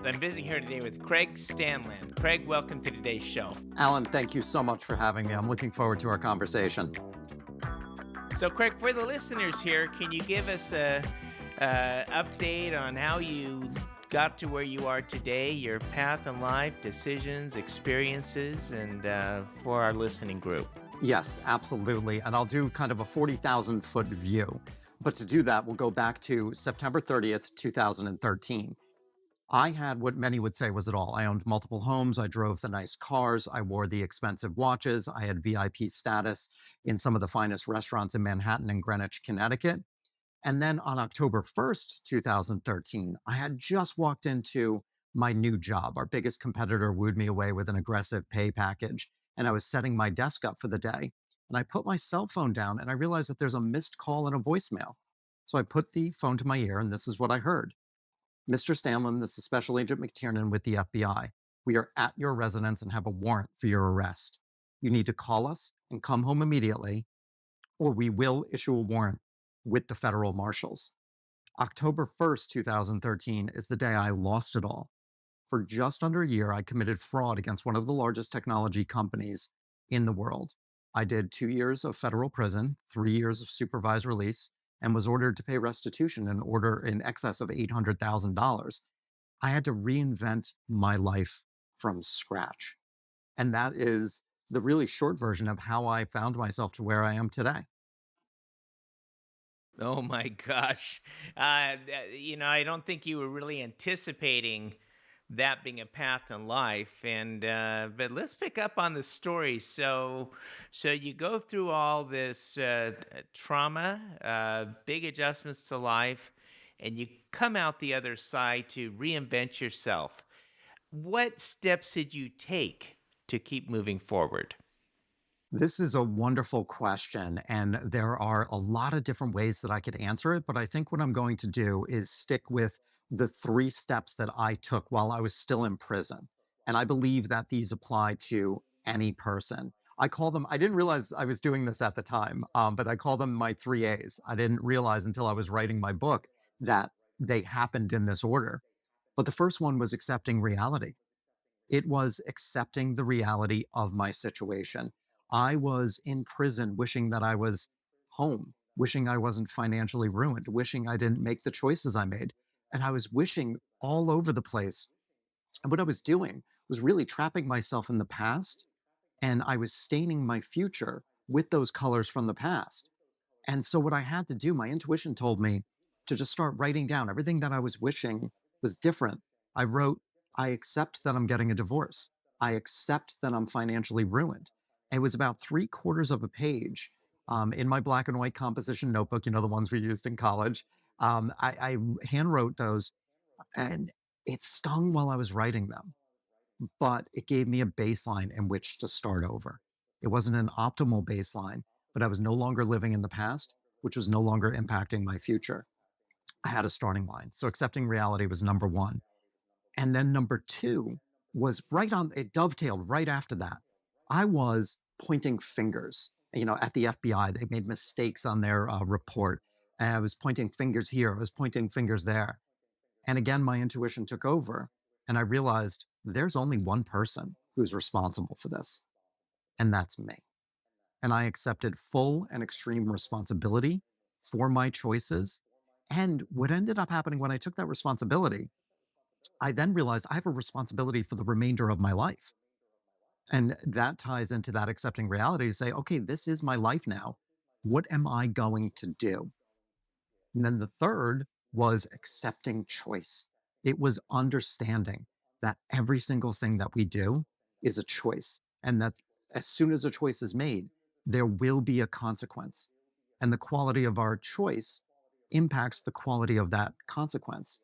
I'm visiting here today with Craig Stanland. Craig, welcome to today's show. Alan, thank you so much for having me. I'm looking forward to our conversation. So, Craig, for the listeners here, can you give us a update on how you got to where you are today, your path in life, decisions, experiences, and for our listening group? Yes, absolutely. And I'll do kind of a 40,000-foot view. But to do that, we'll go back to September 30th, 2013. I had what many would say was it all. I owned multiple homes. I drove the nice cars. I wore the expensive watches. I had VIP status in some of the finest restaurants in Manhattan and Greenwich, Connecticut. And then on October 1st, 2013, I had just walked into my new job. Our biggest competitor wooed me away with an aggressive pay package, and I was setting my desk up for the day. And I put my cell phone down and I realized that there's a missed call and a voicemail. So I put the phone to my ear and this is what I heard. Mr. Stanland, this is Special Agent McTiernan with the FBI. We are at your residence and have a warrant for your arrest. You need to call us and come home immediately, or we will issue a warrant with the federal marshals. October 1st, 2013 is the day I lost it all. For just under a year, I committed fraud against one of the largest technology companies in the world. I did 2 years of federal prison, 3 years of supervised release, and was ordered to pay restitution in excess of $800,000. I had to reinvent my life from scratch. And that is the really short version of how I found myself to where I am today. Oh my gosh. I don't think you were really anticipating that being a path in life. And but let's pick up on the story. So you go through all this trauma, big adjustments to life, and you come out the other side to reinvent yourself. What steps did you take to keep moving forward? This is a wonderful question, and there are a lot of different ways that I could answer it, but I think what I'm going to do is stick with the 3 steps that I took while I was still in prison. And I believe that these apply to any person. I didn't realize I was doing this at the time, but I call them my 3 A's. I didn't realize until I was writing my book that they happened in this order. But the first one was accepting reality. It was accepting the reality of my situation. I was in prison wishing that I was home, wishing I wasn't financially ruined, wishing I didn't make the choices I made. And I was wishing all over the place. And what I was doing was really trapping myself in the past, and I was staining my future with those colors from the past. And so, what I had to do, my intuition told me to just start writing down everything that I was wishing was different. I wrote, I accept that I'm getting a divorce. I accept that I'm financially ruined. It was about 3/4 of a page in my black and white composition notebook, the ones we used in college. I hand wrote those, and it stung while I was writing them, but it gave me a baseline in which to start over. It wasn't an optimal baseline, but I was no longer living in the past, which was no longer impacting my future. I had a starting line. So accepting reality was number one. And then number two was it dovetailed right after that. I was pointing fingers, at the FBI. They made mistakes on their report. And I was pointing fingers here. I was pointing fingers there. And again, my intuition took over. And I realized there's only one person who's responsible for this, and that's me. And I accepted full and extreme responsibility for my choices. And what ended up happening when I took that responsibility, I then realized I have a responsibility for the remainder of my life. And that ties into that accepting reality to say, okay, this is my life now. What am I going to do? And then the third was accepting choice. It was understanding that every single thing that we do is a choice, and that as soon as a choice is made, there will be a consequence. And the quality of our choice impacts the quality of that consequence.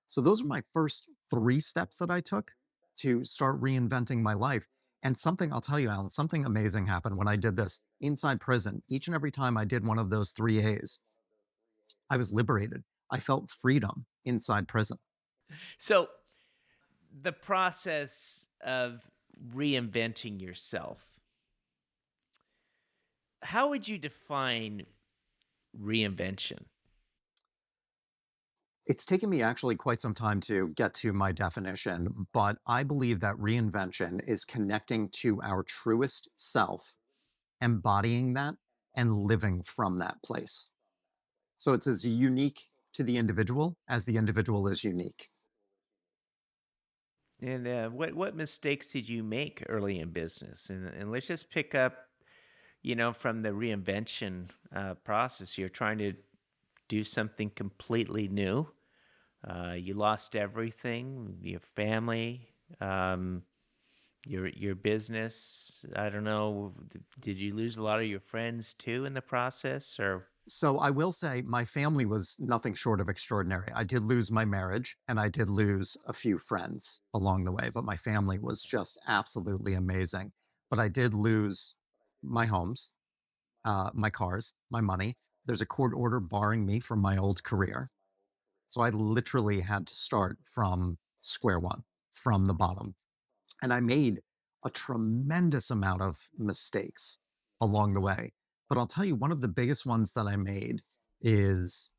So those are my first 3 steps that I took to start reinventing my life. And something I'll tell you, Alan, something amazing happened when I did this inside prison. Each and every time I did one of those 3 A's, I was liberated. I felt freedom inside prison. So the process of reinventing yourself, how would you define reinvention? It's taken me actually quite some time to get to my definition, but I believe that reinvention is connecting to our truest self, embodying that, and living from that place. So it's as unique to the individual as the individual is unique. And what mistakes did you make early in business? And let's just pick up, from the reinvention process. You're trying to do something completely new. You lost everything, your family, your business. I don't know. Did you lose a lot of your friends too in the process, or? So I will say my family was nothing short of extraordinary. I did lose my marriage and I did lose a few friends along the way, but my family was just absolutely amazing. But I did lose my homes, my cars, my money. There's a court order barring me from my old career. So I literally had to start from square one, from the bottom. And I made a tremendous amount of mistakes along the way. But I'll tell you, one of the biggest ones that I made is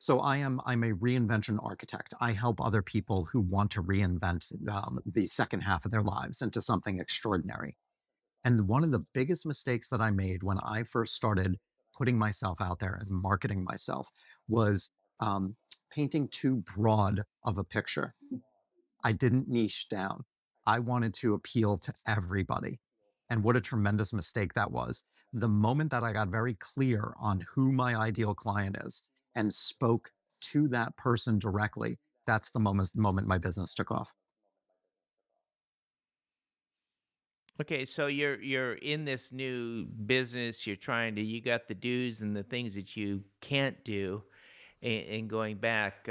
I'm a reinvention architect. I help other people who want to reinvent the second half of their lives into something extraordinary. And one of the biggest mistakes that I made when I first started putting myself out there and marketing myself was um, painting too broad of a picture. I didn't niche down. I wanted to appeal to everybody. And what a tremendous mistake that was. The moment that I got very clear on who my ideal client is and spoke to that person directly, that's the moment my business took off. Okay, so you're in this new business. You're trying to. You got the do's and the things that you can't do, and going back.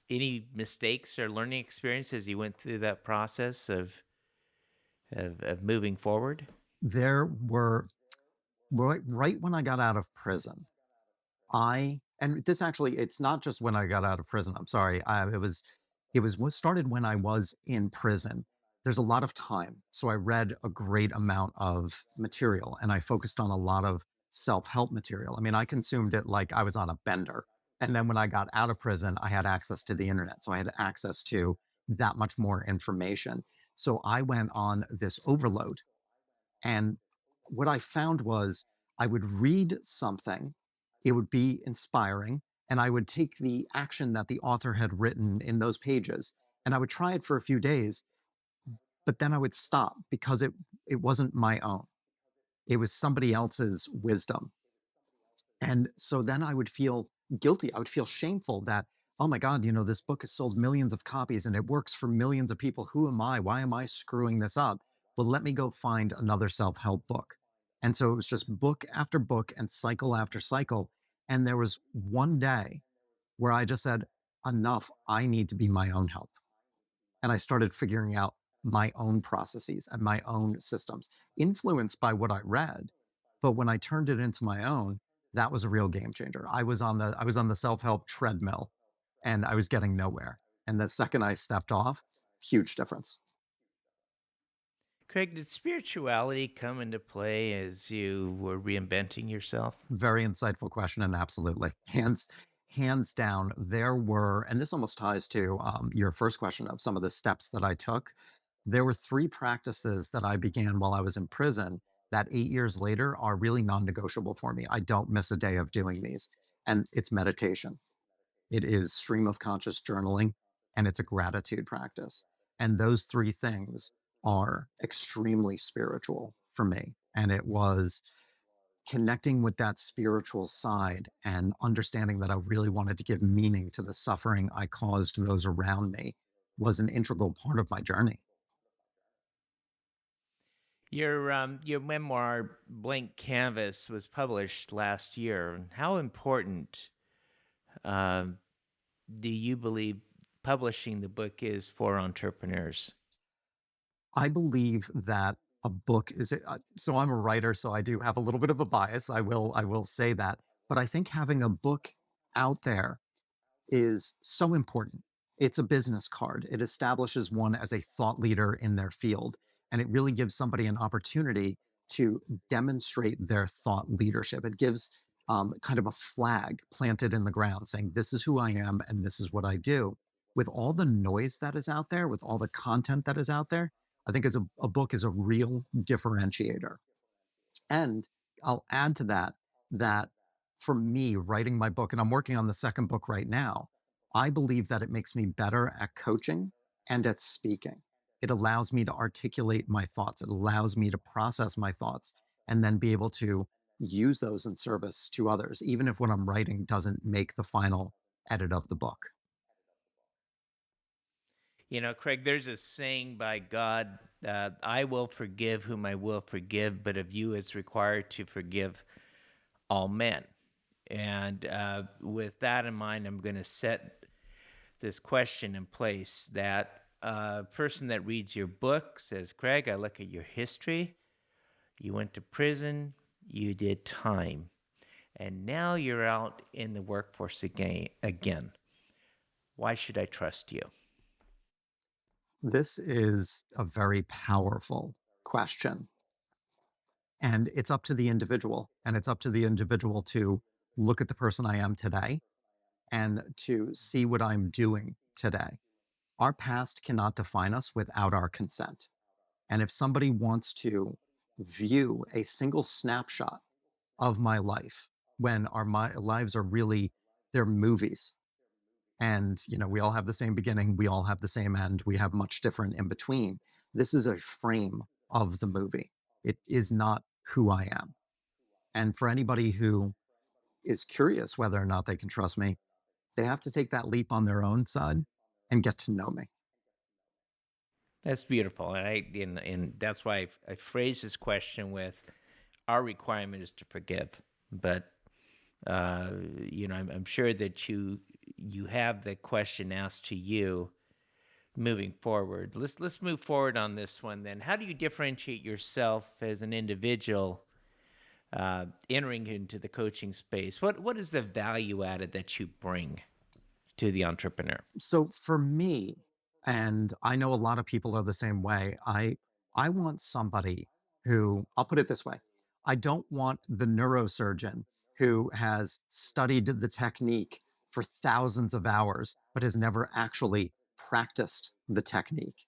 Any mistakes or learning experiences you went through that process of moving forward? There were right when I got out of prison, and this actually, it's not just when I got out of prison. I'm sorry. It was what started when I was in prison. There's a lot of time. So I read a great amount of material and I focused on a lot of self-help material. I mean, I consumed it like I was on a bender. And then when I got out of prison, I had access to the internet. So I had access to that much more information. So I went on this overload, and what I found was I would read something, it would be inspiring, and I would take the action that the author had written in those pages and I would try it for a few days, but then I would stop because it wasn't my own. It was somebody else's wisdom. And so then I would feel guilty. I would feel shameful that, oh my God, this book has sold millions of copies and it works for millions of people. Who am I? Why am I screwing this up? Well, let me go find another self help book. And so it was just book after book and cycle after cycle. And there was one day where I just said, enough, I need to be my own help. And I started figuring out my own processes and my own systems, influenced by what I read. But when I turned it into my own, that was a real game changer. I was on the self-help treadmill and I was getting nowhere. And the second I stepped off, huge difference. Craig, did spirituality come into play as you were reinventing yourself? Very insightful question, and absolutely, hands down, there were, and this almost ties to your first question of some of the steps that I took. There were three practices that I began while I was in prison that 8 years later are really non-negotiable for me. I don't miss a day of doing these, and it's meditation. It is stream of conscious journaling, and it's a gratitude practice. And those three things are extremely spiritual for me. And it was connecting with that spiritual side and understanding that I really wanted to give meaning to the suffering I caused those around me was an integral part of my journey. Your memoir Blank Canvas was published last year. How important um, do you believe publishing the book is for entrepreneurs? I believe that a book is so I'm a writer, so I do have a little bit of a bias. I will say that, but I think having a book out there is so important. It's a business card. It establishes one as a thought leader in their field, and it really gives somebody an opportunity to demonstrate their thought leadership. It gives kind of a flag planted in the ground saying, this is who I am and this is what I do. With all the noise that is out there, with all the content that is out there, I think as a book is a real differentiator. And I'll add to that that for me, writing my book, and I'm working on the second book right now, I believe that it makes me better at coaching and at speaking. It allows me to articulate my thoughts, it allows me to process my thoughts and then be able to use those in service to others, even if what I'm writing doesn't make the final edit of the book. You know, Craig, there's a saying by God, I will forgive whom I will forgive, but of you it's required to forgive all men. And with that in mind, I'm going to set this question in place that a person that reads your book says, Craig, I look at your history. You went to prison, you did time, and now you're out in the workforce again. Why should I trust you? This is a very powerful question. And it's up to the individual. And it's up to the individual to look at the person I am today and to see what I'm doing today. Our past cannot define us without our consent. And if somebody wants to view a single snapshot of my life when my lives are really, they're movies. And, we all have the same beginning, we all have the same end, we have much different in between. This is a frame of the movie. It is not who I am. And for anybody who is curious whether or not they can trust me, they have to take that leap on their own side and get to know me. That's beautiful, and that's why I phrased this question with, our requirement is to forgive, but I'm sure that you have the question asked to you moving forward. Let's move forward on this one then. How do you differentiate yourself as an individual entering into the coaching space? What is the value added that you bring to the entrepreneur? So for me, and I know a lot of people are the same way, I want somebody who, I'll put it this way, I don't want the neurosurgeon who has studied the technique for thousands of hours but has never actually practiced the technique.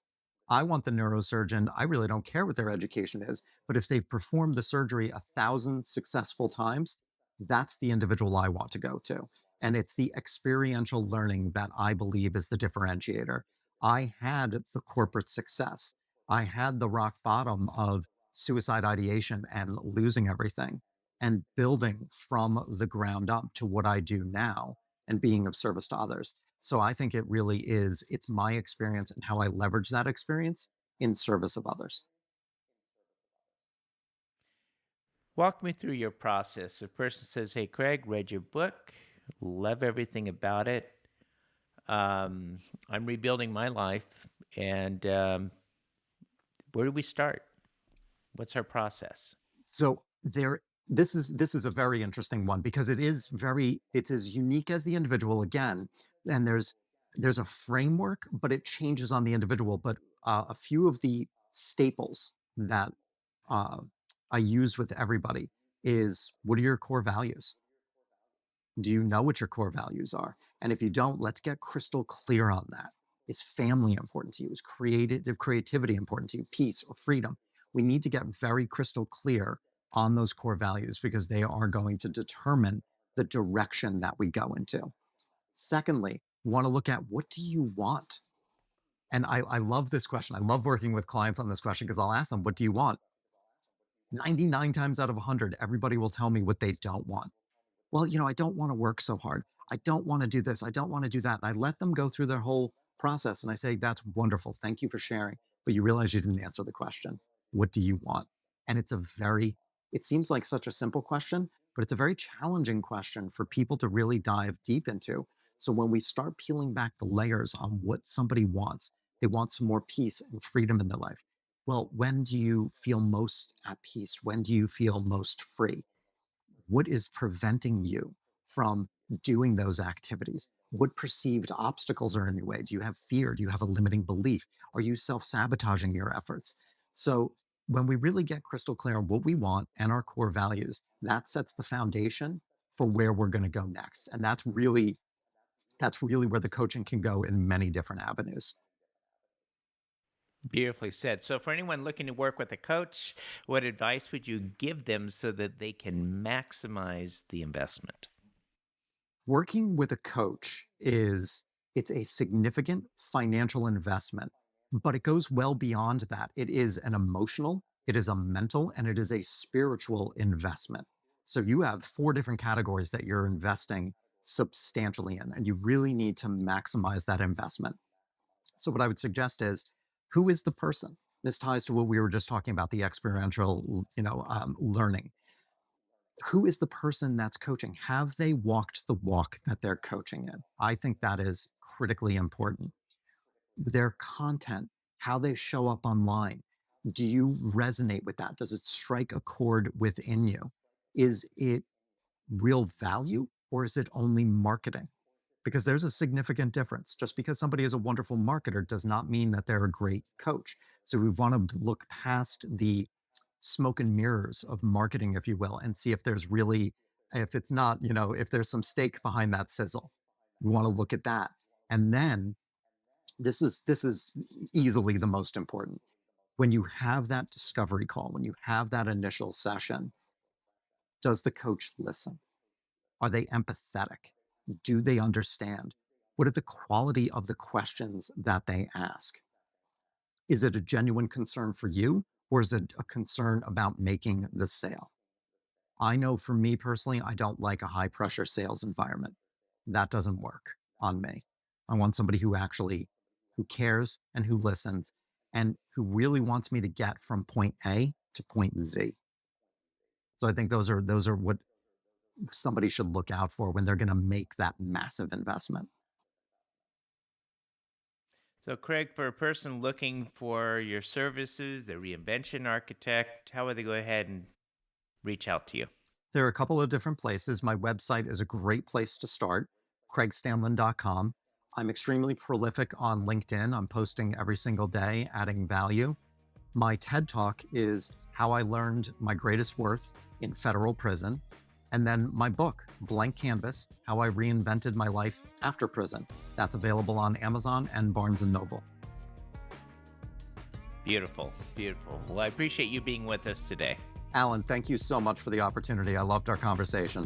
I want the neurosurgeon, I really don't care what their education is, but if they've performed the surgery 1,000 successful times, that's the individual I want to go to. And it's the experiential learning that I believe is the differentiator. I had the corporate success. I had the rock bottom of suicide ideation and losing everything and building from the ground up to what I do now and being of service to others. So I think it really is, it's my experience and how I leverage that experience in service of others. Walk me through your process. A person says, "Hey, Craig, read your book, love everything about it. I'm rebuilding my life, and where do we start? What's our process?" So this is a very interesting one because it's as unique as the individual again, and there's a framework, but it changes on the individual. But a few of the staples that uh, I use with everybody is, what are your core values? Do you know what your core values are? And if you don't, let's get crystal clear on that. Is family important to you? Is creativity important to you? Peace or freedom? We need to get very crystal clear on those core values because they are going to determine the direction that we go into. Secondly, want to look at, what do you want? And I love this question. I love working with clients on this question because I'll ask them, what do you want? 99 times out of 100, everybody will tell me what they don't want. Well, I don't want to work so hard. I don't want to do this. I don't want to do that. And I let them go through their whole process. And I say, that's wonderful. Thank you for sharing. But you realize you didn't answer the question. What do you want? And it seems like such a simple question, but it's a very challenging question for people to really dive deep into. So when we start peeling back the layers on what somebody wants, they want some more peace and freedom in their life. Well, when do you feel most at peace? When do you feel most free? What is preventing you from doing those activities? What perceived obstacles are in your way? Do you have fear? Do you have a limiting belief? Are you self sabotaging your efforts? So, when we really get crystal clear on what we want and our core values, that sets the foundation for where we're going to go next. And that's really where the coaching can go in many different avenues. Beautifully said. So, for anyone looking to work with a coach, what advice would you give them so that they can maximize the investment? Working with a coach it's a significant financial investment, but it goes well beyond that. It is an emotional, it is a mental, and it is a spiritual investment. So you have four different categories that you're investing substantially in, and you really need to maximize that investment. So what I would suggest is, who is the person? This ties to what we were just talking about, the experiential, learning. Who is the person that's coaching? Have they walked the walk that they're coaching in? I think that is critically important. Their content, how they show up online. Do you resonate with that? Does it strike a chord within you? Is it real value or is it only marketing? Because there's a significant difference. Just because somebody is a wonderful marketer does not mean that they're a great coach. So we want to look past the smoke and mirrors of marketing, if you will, and see if there's really, if it's not, if there's some stake behind that sizzle. We want to look at that. And then this is easily the most important. When you have that discovery call, when you have that initial session, does the coach listen? Are they empathetic? Do they understand? What are the quality of the questions that they ask? Is it a genuine concern for you, or is it a concern about making the sale? I know for me personally, I don't like a high pressure sales environment. That doesn't work on me. I want somebody who cares and who listens and who really wants me to get from point A to point Z. So I think those are what somebody should look out for when they're going to make that massive investment. So, Craig, for a person looking for your services, the reinvention architect, how would they go ahead and reach out to you? There are a couple of different places. My website is a great place to start, craigstanland.com. I'm extremely prolific on LinkedIn. I'm posting every single day, adding value. My TED Talk is How I Learned My Greatest Worth in Federal Prison. And then my book, Blank Canvas, How I Reinvented My Life After Prison. That's available on Amazon and Barnes & Noble. Beautiful, beautiful. Well, I appreciate you being with us today. Alan, thank you so much for the opportunity. I loved our conversation.